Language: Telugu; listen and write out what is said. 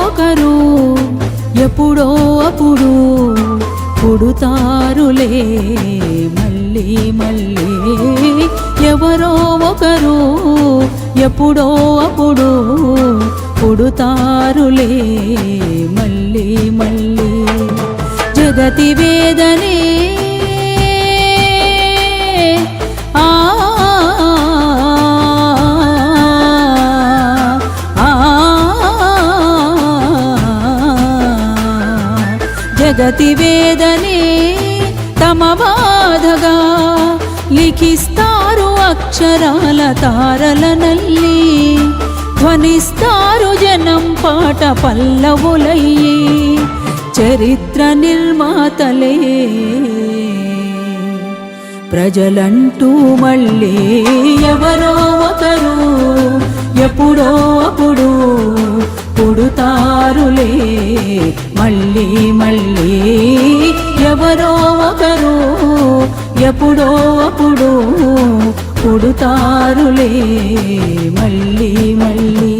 ఒకరు ఎప్పుడో అప్పుడు పుడుతారులే మళ్ళీ మళ్ళీ. ఎవరో ఒకరు ఎప్పుడో అప్పుడు పుడుతారులే మళ్ళీ మళ్ళీ. జగతి వేదనే జగతి వేదనే తమ బాధగా లిఖిస్తారు అక్షరాల తారల నల్లి. ధ్వనిస్తారు జనం పాట పల్లవులయ్యి చరిత్ర నిర్మాతలే. ప్రజలంటూ మళ్ళీ ఎవరో ఒకరు ఎప్పుడో అప్పుడు పుడుతారులే మళ్ళీ మళ్ళీ. ఎవరో ఒకరు ఎప్పుడో అప్పుడు పుడుతారులే మళ్ళీ మళ్ళీ.